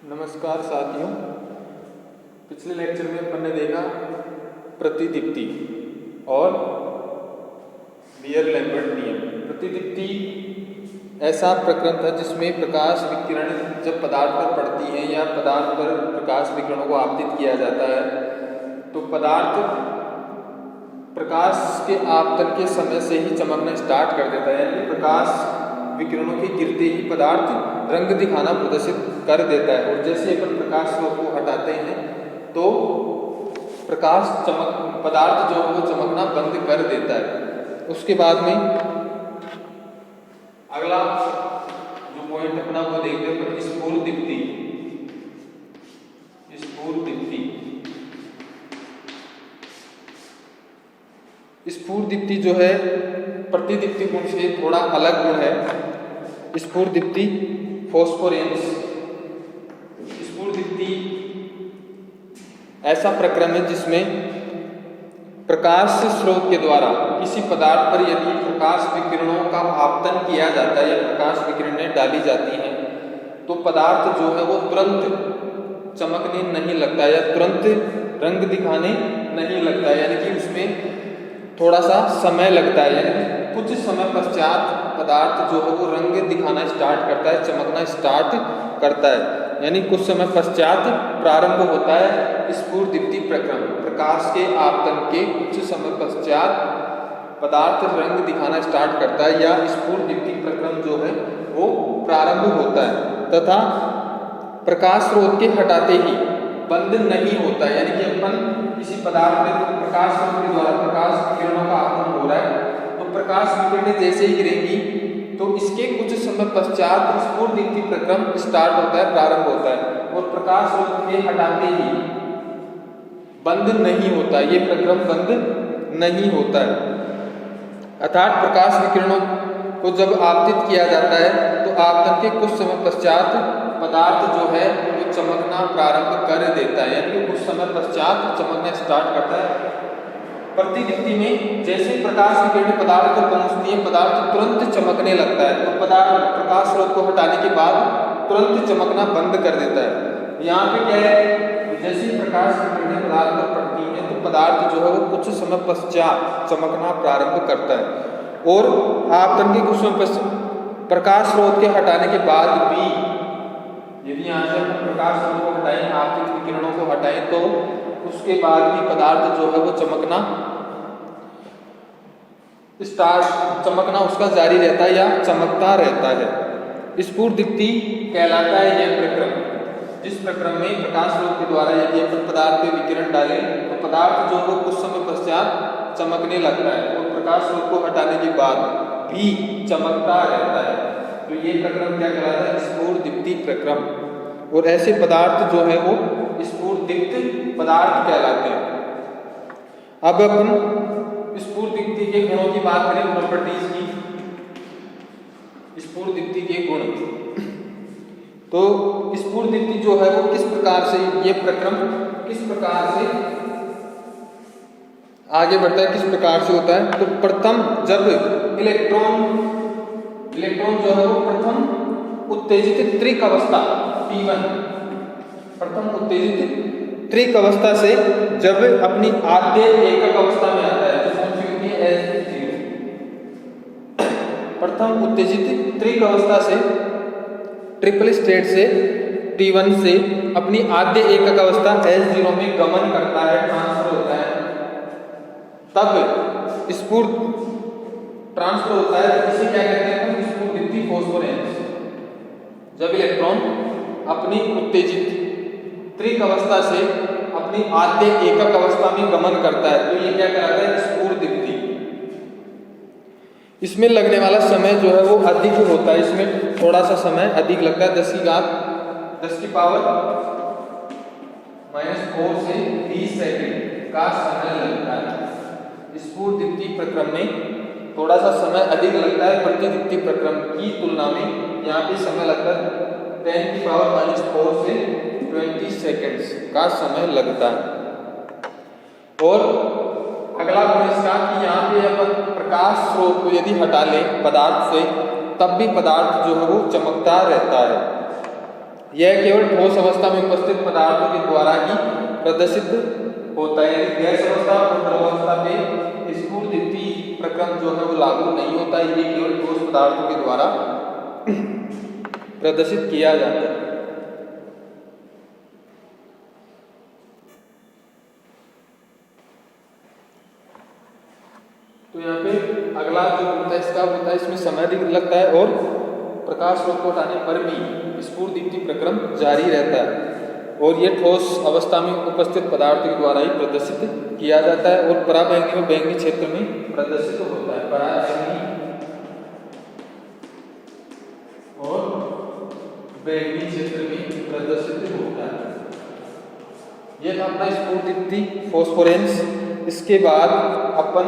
नमस्कार साथियों। पिछले लेक्चर में अपन ने देखा प्रतिदीप्ति और बीयर-लैम्बर्ट नियम। प्रतिदीप्ति ऐसा प्रक्रम था जिसमें प्रकाश विकिरण जब पदार्थ पर पड़ती है या पदार्थ पर प्रकाश विकिरणों को आपतित किया जाता है तो पदार्थ प्रकाश के आपतन के समय से ही चमकना स्टार्ट कर देता है, यानी प्रकाश विकिरणों के गिरते ही पदार्थ रंग दिखाना प्रदर्शित कर देता है। और जैसे अपन प्रकाश स्रोत को हटाते हैं तो पदार्थ जो है वो चमकना बंद कर देता है। उसके बाद में अगला जो पॉइंट अपना वो देखते हैं स्फुरदीप्ति। स्फुरदीप्ति जो है प्रतिदीप्ति गुण से थोड़ा अलग गुण है। स्फुरदीप्ति फॉस्फोरेंस। स्फुरदीप्ति ऐसा प्रक्रम है जिसमें प्रकाश स्रोत के द्वारा किसी पदार्थ पर यदि प्रकाश विकिरणों का आपतन किया जाता है या प्रकाश विकिरणें डाली जाती हैं तो पदार्थ जो है वो तुरंत चमकने नहीं लगता या तुरंत रंग दिखाने नहीं लगता, यानी कि उसमें थोड़ा सा समय लगता है, यानी कुछ समय पश्चात पदार्थ जो है वो रंग दिखाना स्टार्ट करता है, चमकना स्टार्ट करता है। यानी कुछ समय पश्चात प्रारंभ होता है स्फुरदीप्ति प्रक्रम। प्रकाश के आपतन के कुछ समय पश्चात पदार्थ रंग दिखाना स्टार्ट करता है या स्फुरदीप्ति प्रक्रम जो है वो प्रारंभ होता है तथा प्रकाश स्रोत के हटाते ही बंद नहीं होता है। यानी कि अपन किसी पदार्थ में तो प्रकाश स्रोत के द्वारा प्रकाश विकिरणों का आपतन हो रहा है तो प्रकाश विकिरणें जैसे ही गिरेंगी तो इसके कुछ समय पश्चात स्फुरदीप्ति प्रक्रम स्टार्ट होता है, प्रारंभ होता है और प्रकाश स्रोत के हटाते ही बंद नहीं होता, ये प्रक्रम बंद नहीं होता है। अर्थात प्रकाश विकिरणों को जब आपतित किया जाता है तो आपतन के कुछ समय पश्चात पदार्थ जो है वो चमकना प्रारंभ कर देता है, यानी कि कुछ समय पश्चात चमकना स्टार्ट करता है। प्रतिदीप्ति में जैसे प्रकाश विकिरण पदार्थ को पहुंचती है पदार्थ तुरंत चमकने लगता है, तो पदार्थ प्रकाश स्रोत को हटाने के बाद तुरंत चमकना बंद कर देता है। यहाँ पे क्या है, जैसे प्रकाश विकिरण पदार्थ पर पड़ती है तो पदार्थ जो है वो कुछ समय पश्चात चमकना प्रारंभ करता है और आपतन के कुछ समय प्रकाश स्रोत के हटाने के बाद भी यदि यहाँ से प्रकाश स्रोत को हटाएं, आपतित विकिरणों को हटाएं तो उसके बाद भी पदार्थ जो है वो चमकना उसका जारी रहता है या चमकता रहता है। स्फुरदीप्ति कहलाता है यह प्रक्रम जिस प्रक्रम में प्रकाश स्रोत के द्वारा यदि अपन पदार्थ पे विकिरण डालें तो पदार्थ जो है कुछ समय पश्चात चमकने लगता है और प्रकाश स्रोत को हटाने के बाद भी चमकता रहता है। तो ये प्रक्रम क्या कहलाता है, स्फुरदीप्ति प्रक्रम। और ऐसे पदार्थ जो है वो स्फुरदीप्त पदार्थ कहलाते हैं। अब अपन स्फुरदीप्ति के गुणों की बात करें, प्रॉपर्टीज की। स्फुरदीप्ति के गुण, तो स्फुरदीप्ति जो है वो किस प्रकार से ये प्रक्रम किस प्रकार से आगे बढ़ता है, किस प्रकार से होता है। तो प्रथम जब इलेक्ट्रॉन जो है वो प्रथम उत्तेजित त्रिक अवस्था T1, प्रथम उत्तेजित त्रिक अवस्था से जब अपनी आद्य एकक अवस्था में आता है तो कौन सी होती है, S0। प्रथम उत्तेजित त्रिक अवस्था से ट्रिपल स्टेट से T1 से अपनी आद्य एकक अवस्था S0 में गमन करता है, ट्रांसफर होता है, तब ट्रांसफर होता है। इसे क्या कहते हैं, स्फुरदीप्ति फॉस्फोरेंस। जब इलेक्ट्रॉन अपनी उत्तेजित त्रिक अवस्था से अपनी आद्य एकक अवस्था में गमन करता है तो ये क्या कहलाता है, स्फुरदीप्ति। इसमें लगने वाला समय जो है वो अधिक होता है, इसमें थोड़ा सा समय अधिक लगता है, 10 की पावर -4 से 20 सेकंड का समय लगता है। स्फुरदीप्ति प्रक्रम में थोड़ा सा समय अधिक लगता है प्रतिदीप्ति प्रक्रम की तुलना में। यहाँ पे समय लगता है 10 की पावर -4 से 20 सेकेंड्स का समय लगता है। और अगला गुण इसका कि यहाँ पे अपन प्रकाश स्रोत को यदि हटा लें पदार्थ से तब भी पदार्थ जो है वो चमकता रहता है। यह केवल ठोस अवस्था में उपस्थित पदार्थों के द्वारा ही प्रदर्शित होता है। यानी गैस अवस्था और द्रव अवस्था पे स्फुरदीप्ति प्रक्रम जो है वो लागू नहीं होता है, ये केवल ठोस पदार्थों के द्वारा प्रदर्शित किया जाता है। तो यहाँ पे अगला जो होता है इसका होता है, इसमें समय अधिक लगता है और प्रकाश स्रोत को हटाने पर भी स्फुरदीप्ति प्रक्रम जारी रहता है, और ये ठोस अवस्था में उपस्थित पदार्थ के द्वारा ही प्रदर्शित किया जाता है और पराबैंगनी व बैंगनी क्षेत्र में प्रदर्शित होता है। पराबैंगनी और बैंगनी क्षेत्र में प्रदर्शित होता है। ये था अपना स्फुरदीप्ति फोस्फोरेंस। इसके बाद अपन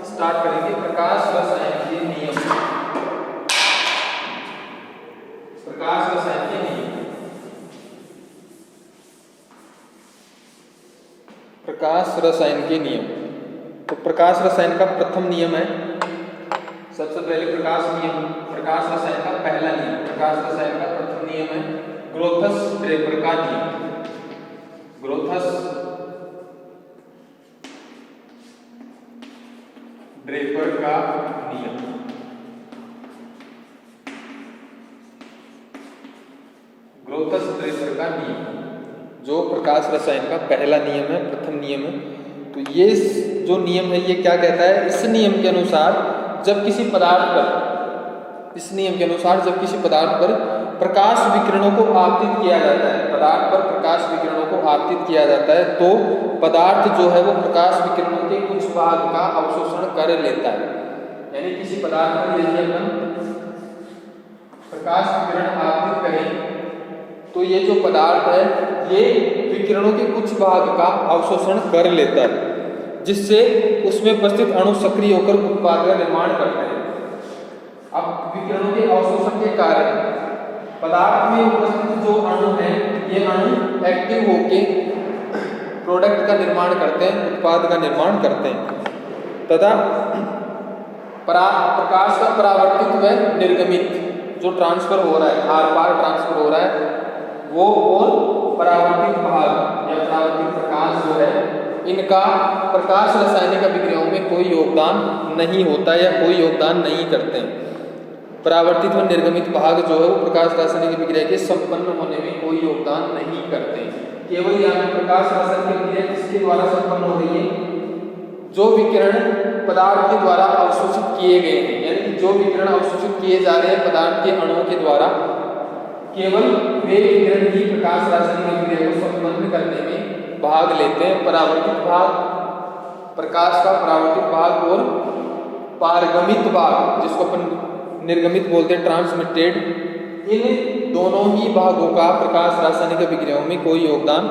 स्टार्ट करेंगे प्रकाश रसायन के नियम। प्रकाश रसायन के नियम। प्रकाश रसायन के नियम। तो प्रकाश रसायन का प्रथम नियम है, सबसे पहले प्रकाश नियम, प्रकाश रसायन का पहला नियम, प्रकाश रसायन का प्रथम नियम है ग्रोथस ड्रेपर का नियम। ग्रोथस ड्रेपर का नियम। ग्रोथस ड्रेपर का नियम जो प्रकाश रसायन का पहला नियम है, प्रथम नियम है। तो ये जो नियम है ये क्या कहता है, इस नियम के अनुसार जब किसी पदार्थ पर, इस नियम के अनुसार जब किसी पदार्थ पर प्रकाश विकिरणों को आपतित किया जाता है, पदार्थ पर प्रकाश विकिरणों को आपतित किया जाता है, तो पदार्थ जो है वो प्रकाश विकिरणों के कुछ भाग का अवशोषण कर लेता है। यानी किसी पदार्थ पर यदि अपन प्रकाश विकिरण आपतित करें तो ये जो पदार्थ है ये विकिरणों के कुछ भाग का अवशोषण कर लेता है, जिससे उसमें उपस्थित अणु सक्रिय होकर उत्पाद का निर्माण करते हैं। अब विकिरणों के अवशोषण के कारण पदार्थ में उपस्थित जो अणु हैं ये अणु एक्टिव होके प्रोडक्ट का निर्माण करते हैं, उत्पाद का निर्माण करते हैं, तथा प्रकाश का परावर्तित व निर्गमित जो ट्रांसफर हो रहा है, आर पार ट्रांसफर हो रहा है, वो और परावर्तित भाग या परावर्तित प्रकाश जो है इनका प्रकाश रासायनिक अभिक्रियाओं में कोई योगदान नहीं होता या कोई योगदान नहीं करते हैं। परावर्तित व निर्गमित भाग जो है वो प्रकाश रासायनिक अभिक्रिया के संपन्न होने में कोई योगदान नहीं करते हैं। केवल यहाँ पे प्रकाश रासायनिक अभिक्रिया किसके द्वारा संपन्न हो रही है, जो विकिरण पदार्थ के द्वारा अवशोषित किए गए हैं, यानी जो विकिरण अवशोषित किए जा रहे हैं पदार्थ के अणुओं के द्वारा, केवल वे विकिरण ही प्रकाश रासायनिक अभिक्रिया को संपन्न करने में भाग लेते हैं। परावर्तित भाग, प्रकाश का परावर्तित भाग और पारगमित भाग जिसको अपन निर्गमित बोलते हैं, ट्रांसमिटेड, इन दोनों ही भागों का प्रकाश रासायनिक अभिक्रियाओं में कोई योगदान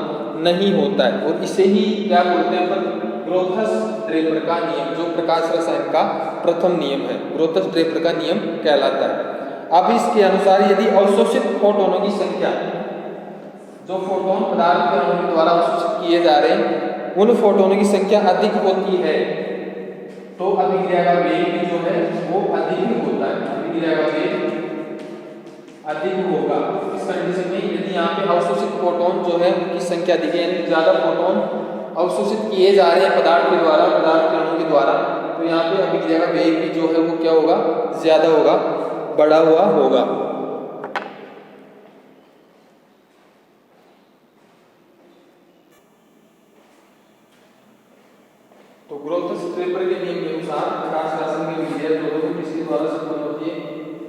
नहीं होता है, और इसे ही क्या बोलते हैं अपन, ग्रोथस ड्रेपर का नियम, जो प्रकाश रसायन का प्रथम नियम है, ग्रोथस ड्रेपर का नियम कहलाता है। अब इसके अनुसार यदि अवशोषित फोटोनों की संख्या, जो फोटोन पदार्थ के अणुओं द्वारा अवशोषित किए जा रहे हैं, उन फोटोनों की संख्या अधिक होती है तो अभिक्रिया का वेग जो है वो अधिक होता है, अभिक्रिया का वेग अधिक होगा। इस कंडीशन में यदि यहाँ पे अवशोषित फोटोन जो है उनकी संख्या अधिक है, यानी ज्यादा फोटोन अवशोषित किए जा रहे हैं पदार्थ के द्वारा, पदार्थ के अणु के द्वारा, तो यहाँ पे अभिक्रिया का वेग भी जो है वो क्या होगा, ज्यादा होगा, बढ़ा हुआ होगा। तो ग्रोथस ड्रेपर के नियम के अनुसार प्रकाश रासायनिक अभिक्रिया जो है किसके द्वारा संपन्न होती है,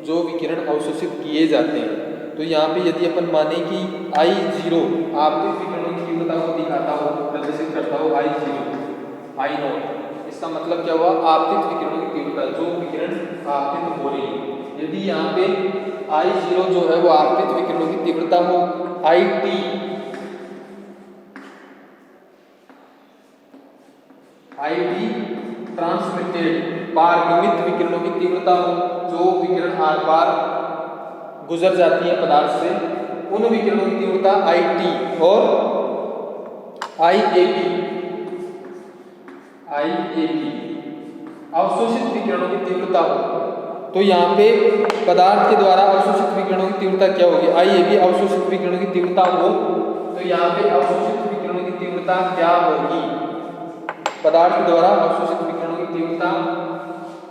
जो विकिरण अवशोषित किए जाते हैं। तो यहाँ पे यदि अपन माने कि I0 आपतित विकिरणों की तीव्रता को दिखाता हो, प्रदर्शित करता हो, I0, इसका मतलब क्या हुआ, आपतित विकिरणों की तीव्रता, जो विकिरण आपतित हो रही है। यदि यहाँ पे I0 जो है वो आपतित विकिरणों की तीव्रता हो, IT ट्रांसमिटेड पारगमित विकिरणों की तीव्रता हो, जो विकिरण आर पार गुजर जाती है पदार्थ से, उन विकिरणों की तीव्रता IT और IAP अवशोषित विकिरणों की तीव्रता हो, तो यहाँ पे पदार्थ के द्वारा अवशोषित विकिरणों की तीव्रता क्या होगी, IAB अवशोषित विकिरणों की तीव्रता हो, तो यहाँ पे अवशोषित विकिरणों की तीव्रता क्या होगी, पदार्थ के द्वारा अवशोषित विकिरणों की तीव्रता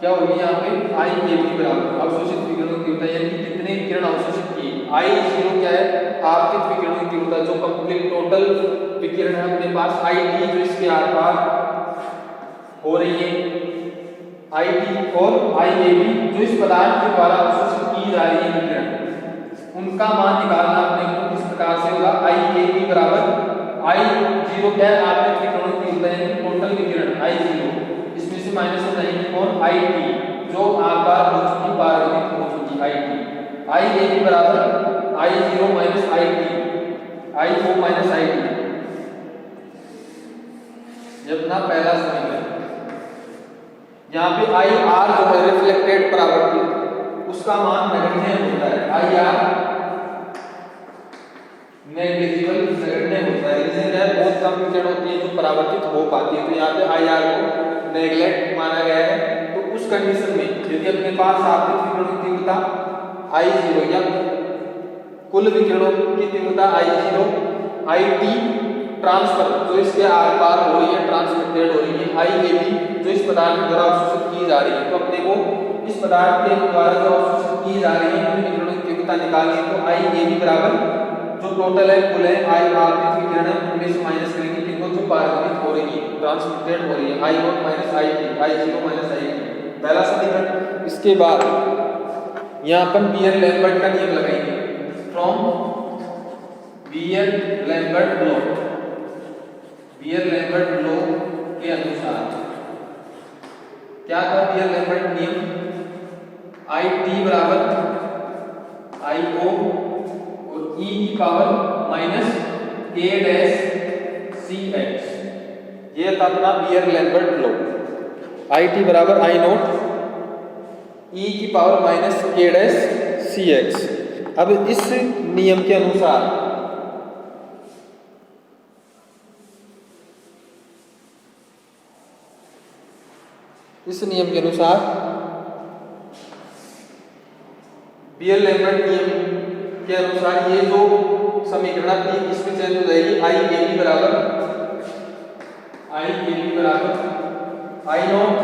क्या होगी, यहाँ पे IAB बराबर अवशोषित विकिरणों की तीव्रता, यानी कि कितने विकिरण अवशोषित किए। I0 क्या है, आपतित विकिरणों की तीव्रता, जो कंप्लीट टोटल विकिरण है अपने पास, IT जो इसके आर पार हो रही है, IT और IAB जो इस पदार्थ के द्वारा अवशोषित की जा रही है विकिरण, उनका मान निकालना अपने को किस प्रकार से होगा, IAB बराबर I0 क्या है, आपतित विकिरणों की तीव्रता, यानी टोटल विकिरण I0, इसमें से माइनस हो जाएगी कौन, IT जो आर पार हो चुकी, पारगमन हो चुकी IT, IAB बराबर I0 minus IT, I0 minus IT, ये अपना पहला समीकरण। यहाँ पे IR जो है रिफ्लेक्टेड परावर्तित, उसका मान नगण्य होता है, IR नेग्लिजिबल नगण्य होता है, इससे क्या है, बहुत कम विकिरण होती है जो परावर्तित हो पाती है, तो यहाँ पे IR को नेग्लेक्ट माना गया है। तो उस कंडीशन में यदि अपने पास आपतित विकिरणों की तीव्रता I0 या कुल विकिरणों की तीव्रता I0, IT ट्रांसफर जो इसके आर पार हो रही है, ट्रांसमिटेड हो रही है, IAB जो इस पदार्थ के द्वारा अवशोषित की जा रही है, तो अपने को इस पदार्थ के द्वारा जो अवशोषित की जा रही है उन विकिरणों की तीव्रता निकालनी है, तो IAB बराबर जो टोटल है कुल है I आपतित विकिरण है उनमें से माइनस करेंगे किनको, जो पारगमित हो रही है, ट्रांसमिटेड हो रही है, I0 minus IT, I0 minus IT, पहला समीकरण। इसके बाद यहाँ अपन बियर लैम्बर्ट का नियम लगाएंगे, from Beer Lambert law, Beer Lambert law के अनुसार क्या था बियर लैम्बर्ट नियम, IT बराबर IO और E की power minus A dash CX, ये था अपना बियर लैम्बर्ट लॉ, IT बराबर I नॉट E की power minus A dash CX। अब इस नियम के अनुसार बियर लैम्बर्ट नियम के अनुसार ये जो समीकरण थी इसमें चेंज हो जाएगी, IAB बराबर I नॉट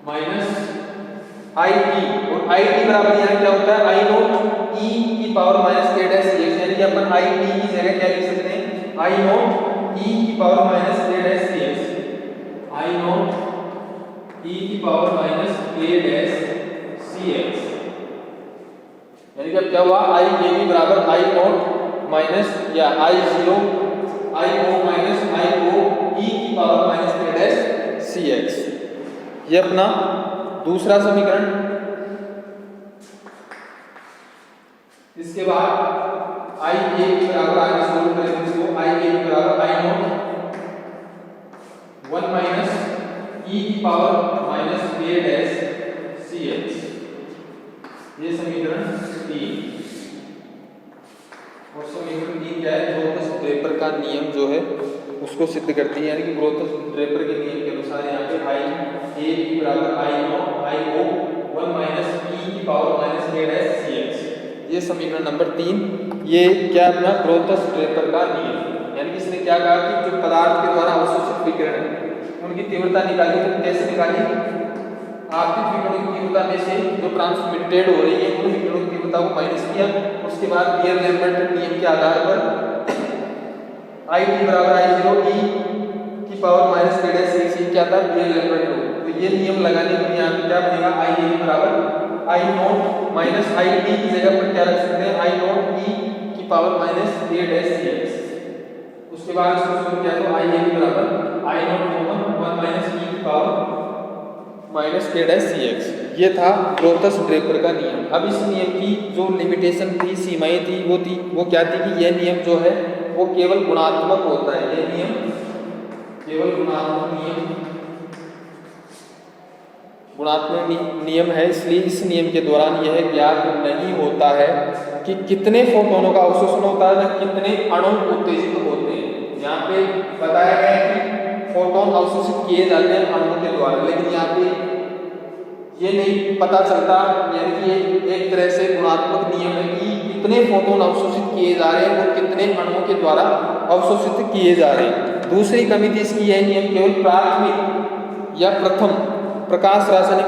माइनस IT, और IT बराबर यहाँ क्या होता है, I नॉट E की power minus A dash CX, यानी कि अपन IT की जगह क्या लिख सकते हैं, I नॉट E की power minus A dash CX, I naught E की power minus A dash CX, यानी कि अब क्या हुआ, IAB बराबर I नॉट माइनस या I0 IO minus IO E की power minus A dash CX, ये अपना दूसरा समीकरण। इसके बाद IAB बराबर आगे सोल्व करेंगे इसको, IAB बराबर I नॉट 1 माइनस E की power minus A dash CX, ये समीकरण 3। और समीकरण 3 क्या है, ग्रोथस-ड्रेपर का नियम जो है उसको सिद्ध करती है, यानी कि ग्रोथस-ड्रेपर के नियम के अनुसार यहाँ पे IAB बराबर I not IO 1 minus E की power minus A dash CX, ये समीकरण नंबर 3। ये क्या अपना ग्रोथस-ड्रेपर का नियम, यानी कि इसने क्या कहा कि जो पदार्थ के द्वारा अवशोषित विकिरण है उनकी तीव्रता निकाली, तो कैसे निकाली, आपतित विकिरणों की तीव्रता में से जो ट्रांसमिटेड हो रही है उन विकिरणों की तीव्रता को माइनस किया, उसके बाद बियर लैम्बर्ट नियम के आधार पर IT बराबर I0 E की power minus A dash CX, ये क्या था, बियर लैम्बर्ट लॉ। तो ये नियम लगाने के लिए यहाँ पे क्या बनेगा, IAB बराबर I नॉट माइनस IT की जगह पर क्या रख सकते हैं, I नॉट E की power minus A dash CX, उसके बाद इसको सोल्व किया तो IAB बराबर I नॉट 1 माइनस E की power minus A dash CX, ये था ग्रोथस-ड्रेपर का नियम। अब इस नियम की जो लिमिटेशन थी, सीमाएं थी, वो क्या थी कि यह नियम जो है वो केवल गुणात्मक होता है, यह नियम केवल गुणात्मक नियम है, इसलिए इस नियम के दौरान यह ज्ञात नहीं होता है कि कितने फोटोनों का अवशोषण होता है या कितने अणु उत्तेजित होते हैं। यहाँ पे बताया गया है कि फोटोन अवशोषित किए जाते हैं अणुओं के द्वारा, लेकिन यहाँ पे ये नहीं पता चलता, यानी कि ये एक तरह से गुणात्मक नियम है कि कितने फोटोन अवशोषित किए जा रहे हैं और कितने अणुओं के द्वारा अवशोषित किए जा रहे हैं। दूसरी कमी थी इसकी, यह नियम केवल प्राथमिक या प्रथम प्रकाश रासायनिक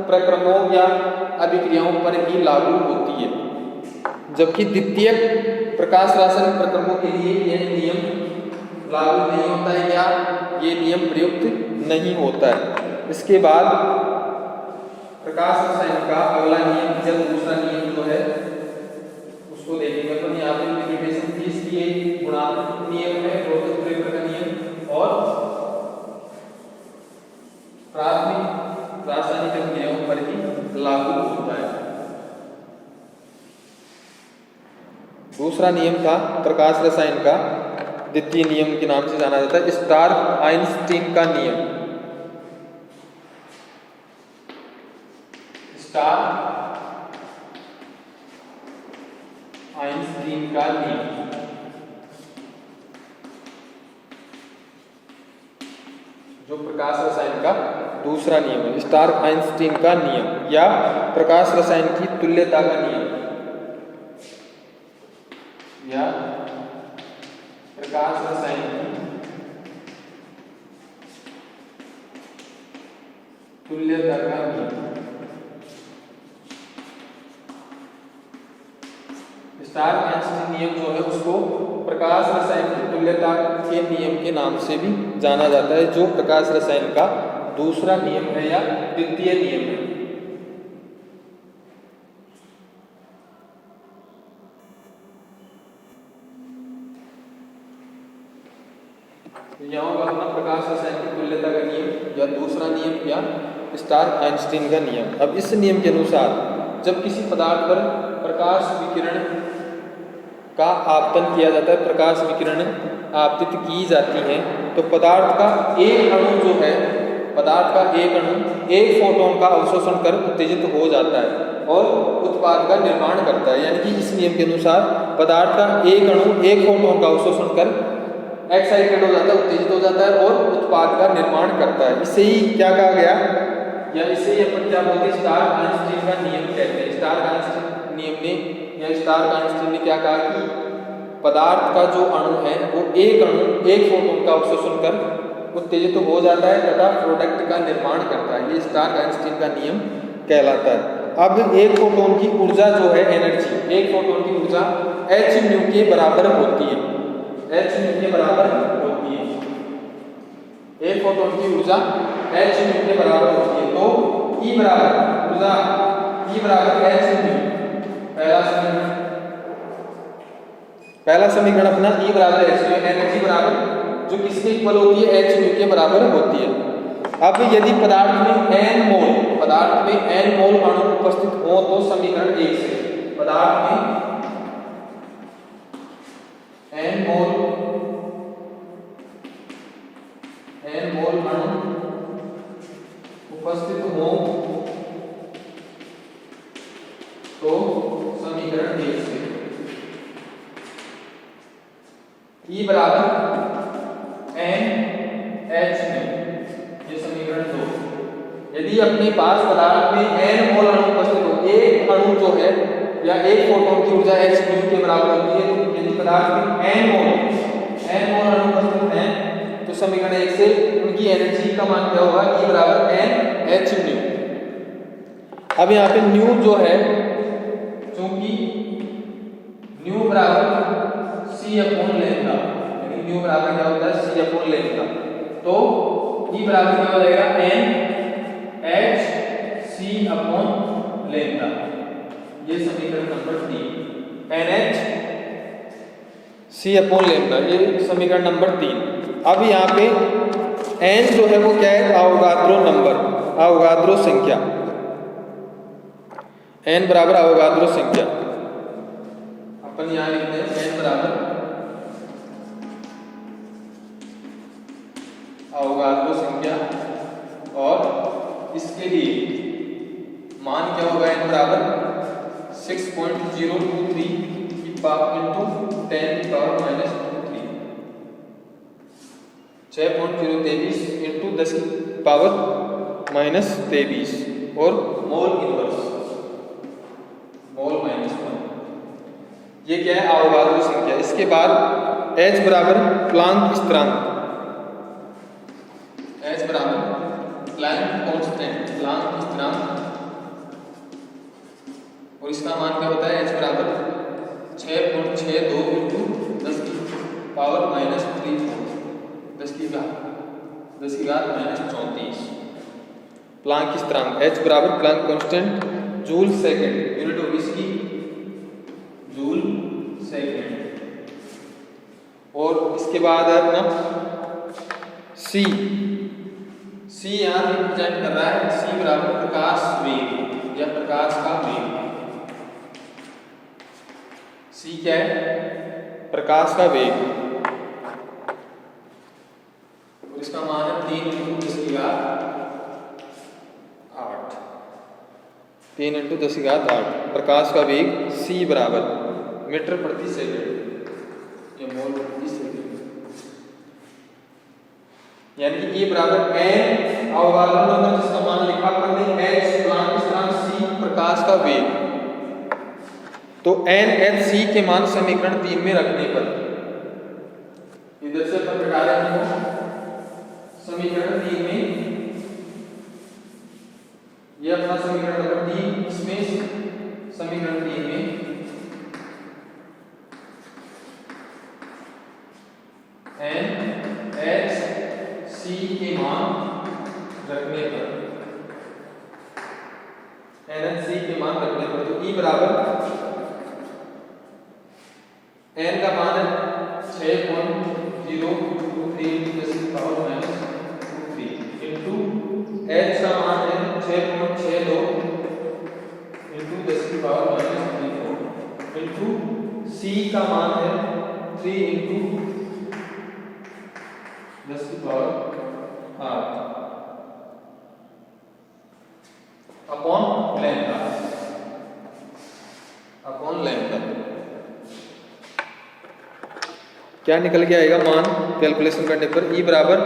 प्रक्रमों या अभिक्रियाओं पर ही लागू होती है, जबकि द्वितीयक प्रकाश रासायनिक प्रक्रमों के लिए यह नियम लागू नहीं होता है या ये नियम प्रयुक्त नहीं होता है। इसके बाद प्रकाश रसायन का अगला नियम या दूसरा नियम जो है उसको देखेंगे अपन। यहाँ पे लिमिटेशन थी इसकी, गुणात्मक नियम है, प्रोसेस ब्रेकर का नियम और प्राथमिक रासायनिक अभिक्रियाओं पर ही लागू होता है। दूसरा नियम था प्रकाश रसायन का, द्वितीय नियम के नाम से जाना जाता है स्टार्क आइंस्टीन का नियम। स्टार्क आइंस्टीन का नियम जो प्रकाश रसायन का दूसरा नियम है, स्टार्क आइंस्टीन का नियम या प्रकाश रसायन की तुल्यता का नियम या प्रकाश रसायन की तुल्यता का नियम। स्टार्क आइंस्टीन नियम जो है उसको प्रकाश रसायन की तुल्यता के नियम के नाम से भी जाना जाता है, जो प्रकाश रसायन का दूसरा नियम है या द्वितीय नियम है। यहाँ होगा अपना प्रकाश रसायन की तुल्यता का नियम या दूसरा नियम या स्टार्क आइंस्टीन का नियम। अब इस नियम के अनुसार जब किसी पदार्थ पर प्रकाश विकिरण का आपतन किया जाता है, प्रकाश विकिरण आपतित की जाती है, तो पदार्थ का एक अणु जो है, पदार्थ का एक अणु एक फोटोन का अवशोषण कर उत्तेजित हो जाता है और उत्पाद का निर्माण करता है। यानी कि इस नियम के अनुसार पदार्थ का एक अणु एक फोटोन का अवशोषण कर एक्साइटेड हो जाता है, उत्तेजित हो जाता है और उत्पाद का निर्माण करता है। इसे ही क्या कहा गया, या इसे ही अपन क्या बोलते हैं, स्टार्क आइंस्टीन का नियम कहते हैं। स्टार्क आइंस्टीन नियम ने या स्टार्क आइंस्टीन ने क्या कहा कि पदार्थ का जो अणु है वो एक अणु एक फोटोन का अवशोषण कर उत्तेजित हो जाता है तथा प्रोडक्ट का निर्माण करता है। ये स्टार्क आइंस्टीन का नियम कहलाता है। अब एक फोटोन की ऊर्जा जो है, एनर्जी, एक फोटोन की ऊर्जा h न्यू के बराबर होती है, h न्यू के बराबर होती है। एक फोटोन की ऊर्जा h न्यू के बराबर होती है, तो E बराबर ऊर्जा E बराबर h न्यू। पहला समीकरण अपना E बराबर h न्यू, एनर्जी बराबर जो किसके इक्वल होती है, h न्यू के बराबर होती है। अब यदि पदार्थ में n मोल अणु उपस्थित हो तो समीकरण 1 से पदार्थ में n मोल अणु उपस्थित हो तो समीकरण 1 से E बराबर NH में, ये समीकरण 2। यदि अपने पास पदार्थ में n मोल अणु उपस्थित हो, एक अणु जो है या एक फोटोन की ऊर्जा h न्यू के बराबर होती है, तो यदि पदार्थ में n मोल अणु उपस्थित हैं तो समीकरण 1 से उनकी एनर्जी का मान क्या होगा, E बराबर NH न्यू। अब यहाँ पे न्यू जो है, क्योंकि न्यू बराबर C अपॉन लैम्डा, यानी न्यू बराबर क्या होता है, C अपॉन लैम्डा, तो E बराबर क्या हो जाएगा, NH C अपॉन लैम्डा। ये समीकरण number 3, NH C upon lambda, ये समीकरण नंबर 3। अब यहाँ पे n जो है वो क्या है, अवोगाद्रो नंबर, अवोगाद्रो संख्या, n बराबर अवोगाद्रो संख्या। अपन यहाँ लिखते हैं n बराबर अवोगाद्रो संख्या, और इसके लिए मान क्या होगा, n बराबर 6.023 की पावर इंटू 10 की पावर -23, 6.023 इंटू 10 की पावर -23 और मोल इनवर्स, मोल -1, ये क्या है? अवोगाद्रो संख्या। इसके बाद H बराबर प्लांक स्थिरांक, H बराबर प्लांक कांस्टेंट, प्लांक स्थिरांक, और इसका मान क्या होता है? H बराबर 6.62 इंटू 10 की पावर -34, 10 की घात -34 प्लांक स्थिरांक। H बराबर Planck constant joule second, unit of इसकी जूल सेकंड। और इसके बाद है अपना C यहाँ रिप्रेजेंट कर रहा है, C बराबर प्रकाश वेग या प्रकाश का वेग। C क्या है? प्रकाश का वेग, और इसका मान है 3 × 10 की घात 8, 3 × 10 की घात 8 प्रकाश का वेग C बराबर मीटर प्रति सेकंड या मोल प्रति सेकंड, यानी कि E बराबर n अवगाद्रो नंबर जिसका मान लिखा हमने H प्लांक स्थिरांक C प्रकाश का वेग, तो NHC के मान समीकरण 3 में रखने पर इधर से अपन घटा रहे हैं समीकरण 3 में, यह अपना समीकरण नंबर 3, इसमें समीकरण 3 में NHC के मान रखने पर, NHC के मान रखने पर, तो E बराबर n का मान है 6.023 × 10 की पावर -3 इंटू H का मान है 6.62 इंटू 10 की पावर -34 इंटू C का मान है 3 इंटू 10 की power 8 upon lambda, upon lambda. क्या निकल के आएगा मान कैलकुलेशन करने पर? E बराबर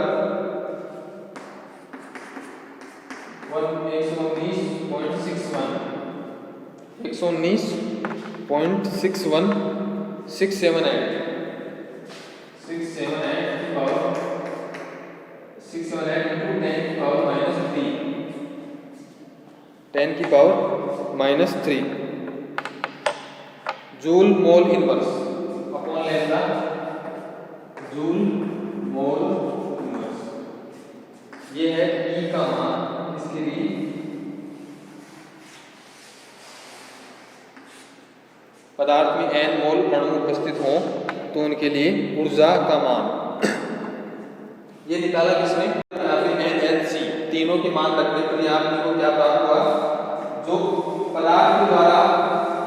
119.61 678 की पावर 678 इंटू 10 की पावर -3, 10 की power -3 joule mole inverse upon lambda, joule mole inverse. ये है E का मान, इसके लिए पदार्थ में n मोल अणु उपस्थित हों तो उनके लिए ऊर्जा का मान। ये निकाला किसने? यहाँ पे NHC तीनों के मान रखने पर यहाँ आपको क्या प्राप्त हुआ? जो पदार्थ के द्वारा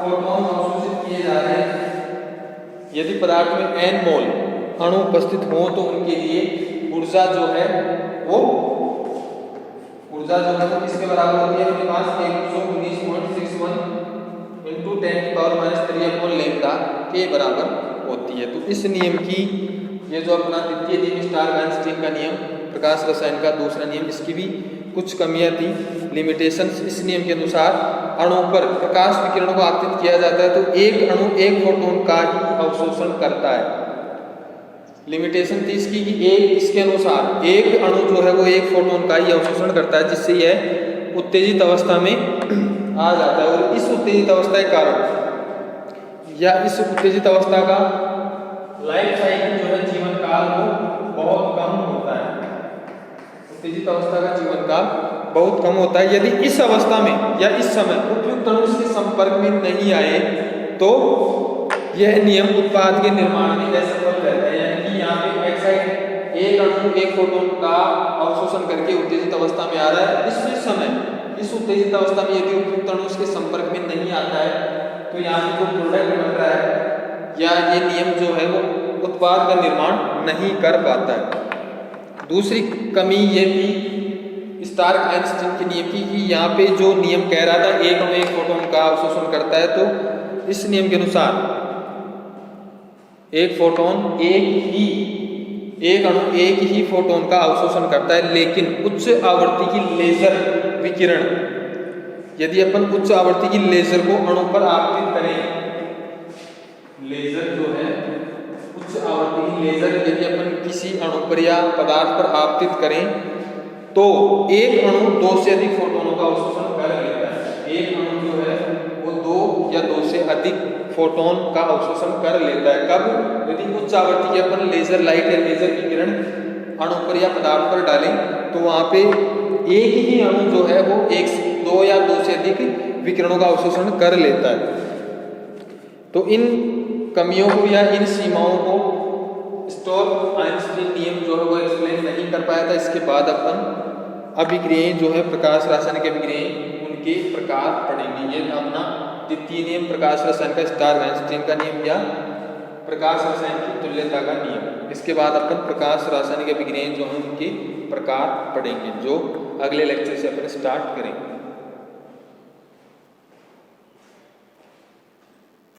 फोटोन अवशोषित किए जा रहे हैं, यदि पदार्थ में n मोल अणु उपस्थित हो तो उनके लिए ऊर्जा जो है वो किसके बराबर होती है? अपने पास 119.61 इंटू 10 की पावर -3 अपॉन लैम्डा के बराबर होती है। तो इस नियम की, ये जो अपना द्वितीय नियम स्टार-वाइनस्टीन का नियम, प्रकाश रसायन का दूसरा नियम, इसकी भी कुछ कमियां थी, लिमिटेशंस। इस नियम के अनुसार अणु पर प्रकाश विकिरण को आपतित किया जाता है तो एक अणु एक फोटोन का ही अवशोषण करता है। लिमिटेशन थी इसकी कि एक, इसके अनुसार एक अणु जो है वो एक फोटोन का ही अवशोषण करता है, जिससे यह उत्तेजित अवस्था में आ जाता है। और इस उत्तेजित अवस्था के कारण या इस उत्तेजित अवस्था का लाइफ साइकिल जो है, जीवन काल वो बहुत कम होता है। उत्तेजित अवस्था का जीवन काल बहुत कम होता है। यदि इस अवस्था में या इस समय उपयुक्त अणु इसके संपर्क में नहीं आए तो यह नियम उत्पाद के निर्माण में असफल रहता है। यानी कि यहाँ पे एक साइड एक अणु एक फोटोन का अवशोषण करके उत्तेजित अवस्था में आ रहा है, इस समय इस उत्तेजित अवस्था में यदि उपयुक्त अणु उसके संपर्क में नहीं आता है तो यहाँ पे जो प्रोडक्ट बन रहा है या ये नियम जो है वो उत्पाद का निर्माण नहीं कर पाता है। दूसरी कमी ये थी स्टार-वाइनस्टीन के नियम की कि यहाँ पे जो नियम कह रहा था एक अणु एक फोटोन का अवशोषण करता है, तो इस नियम के अनुसार एक फोटोन एक अणु एक ही फोटोन का अवशोषण करता है, लेकिन उच्च आवृत्ति की लेजर विकिरण यदि अपन उच्च आवृत्ति की लेजर को अणु पर आपतित करें, लेजर जो है उच्च आवृत्ति की लेजर यदि अपन किसी अणु पर या पदार्थ पर आपतित करें तो एक अणु 2 से अधिक फोटोनों का अवशोषण कर लेता है। एक अणु जो है वो 2 या 2 से अधिक फोटोन का अवशोषण कर लेता है। कब? यदि उच्च आवृत्ति की अपन लेजर लाइट या लेजर की किरण अणु पर या पदार्थ पर डालें तो वहां पे एक ही अणु जो है वो 2 या 2 से अधिक विकिरणों का अवशोषण कर लेता है। तो इन कमियों को या इन सीमाओं को स्टोक-आइंस्टीन नियम जो है वो एक्सप्लेन नहीं कर पाया था। इसके बाद अपन अभिक्रियाएं जो है प्रकाश रासायनिक अभिक्रियाएं उनके प्रकार पढ़ेंगे। ये अपना द्वितीय नियम प्रकाश रसायन का स्टार्क-आइंस्टीन का नियम या प्रकाश रसायन की तुल्यता का नियम। इसके बाद अपन प्रकाश रासायनिक अभिक्रियाएं जो हैं उनके प्रकार पढ़ेंगे, जो अगले लेक्चर से अपन स्टार्ट करेंगे।